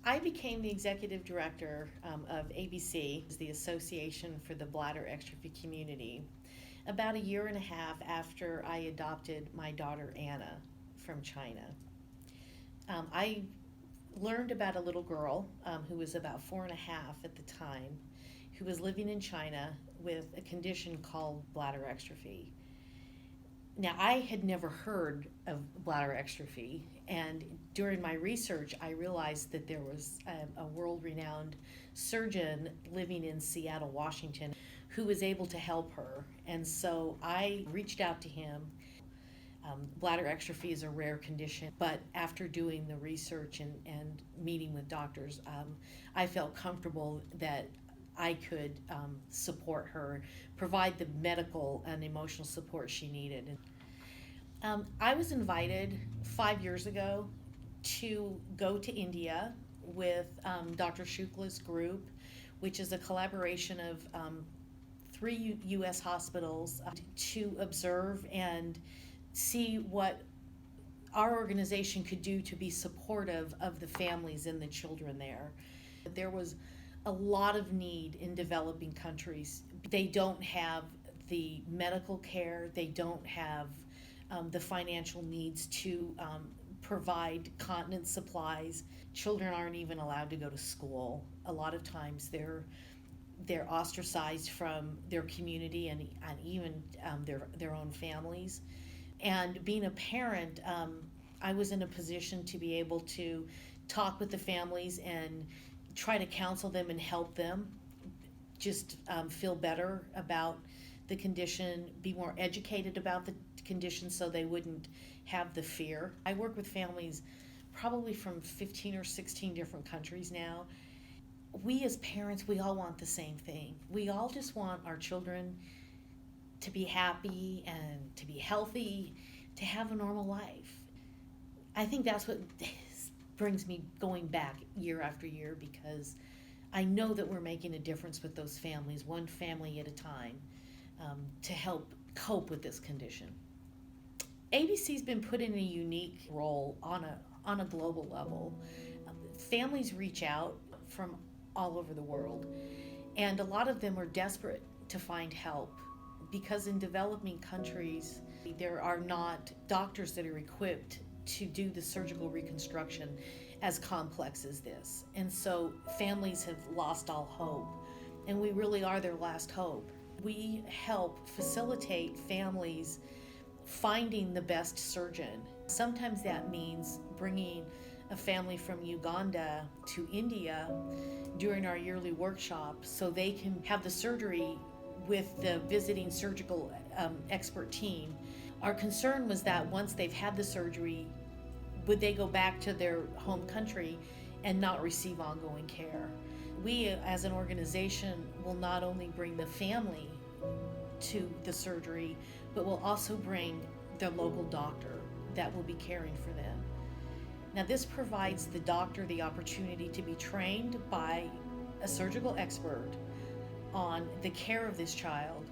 I became the executive director of ABC, the Association for the Bladder Exstrophy Community, about a year and a half after I adopted my daughter Anna from China. I learned about a little girl who was about 4.5 at the time, who was living in China with a condition called bladder exstrophy. Now, I had never heard of bladder exstrophy, and during my research, I realized that there was a world renowned surgeon living in Seattle, Washington, who was able to help her. And so I reached out to him. Bladder exstrophy is a rare condition, but after doing the research and meeting with doctors, I felt comfortable that I could support her, provide the medical and emotional support she needed. I was invited 5 years ago to go to India with Dr. Shukla's group, which is a collaboration of three U.S. hospitals to observe and see what our organization could do to be supportive of the families and the children there. There was a lot of need in developing countries. They don't have the medical care, they don't have the financial needs to provide continence supplies. Children aren't even allowed to go to school. A lot of times they're ostracized from their community and even their own families. And being a parent, I was in a position to be able to talk with the families and try to counsel them and help them just feel better about the condition, be more educated about the condition so they wouldn't have the fear. I work with families probably from 15 or 16 different countries now. We as parents, we all want the same thing. We all just want our children to be happy and to be healthy, to have a normal life. I think that's what brings me going back year after year, because I know that we're making a difference with those families, one family at a time, to help cope with this condition. ABC's been put in a unique role on a global level. Families reach out from all over the world, and a lot of them are desperate to find help, because in developing countries there are not doctors that are equipped to do the surgical reconstruction as complex as this. And so families have lost all hope, and we really are their last hope. We help facilitate families finding the best surgeon. Sometimes that means bringing a family from Uganda to India during our yearly workshop so they can have the surgery with the visiting surgical expert team. Our concern was that once they've had the surgery, would they go back to their home country and not receive ongoing care? We as an organization will not only bring the family to the surgery, but will also bring their local doctor that will be caring for them. Now, this provides the doctor the opportunity to be trained by a surgical expert on the care of this child,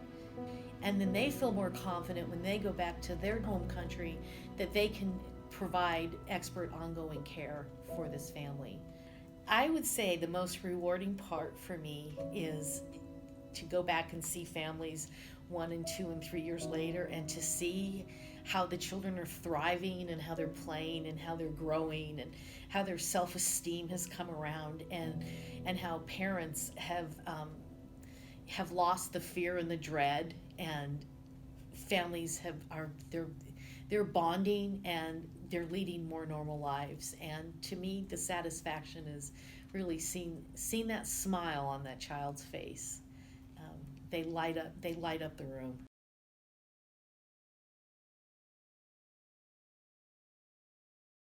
and then they feel more confident when they go back to their home country that they can provide expert ongoing care for this family. I would say the most rewarding part for me is to go back and see families 1 and 2 and 3 years later, and to see how the children are thriving and how they're playing and how they're growing and how their self-esteem has come around, and how parents have lost the fear and the dread, and families they're bonding and they're leading more normal lives. And to me, the satisfaction is really seeing that smile on that child's face. They light up the room.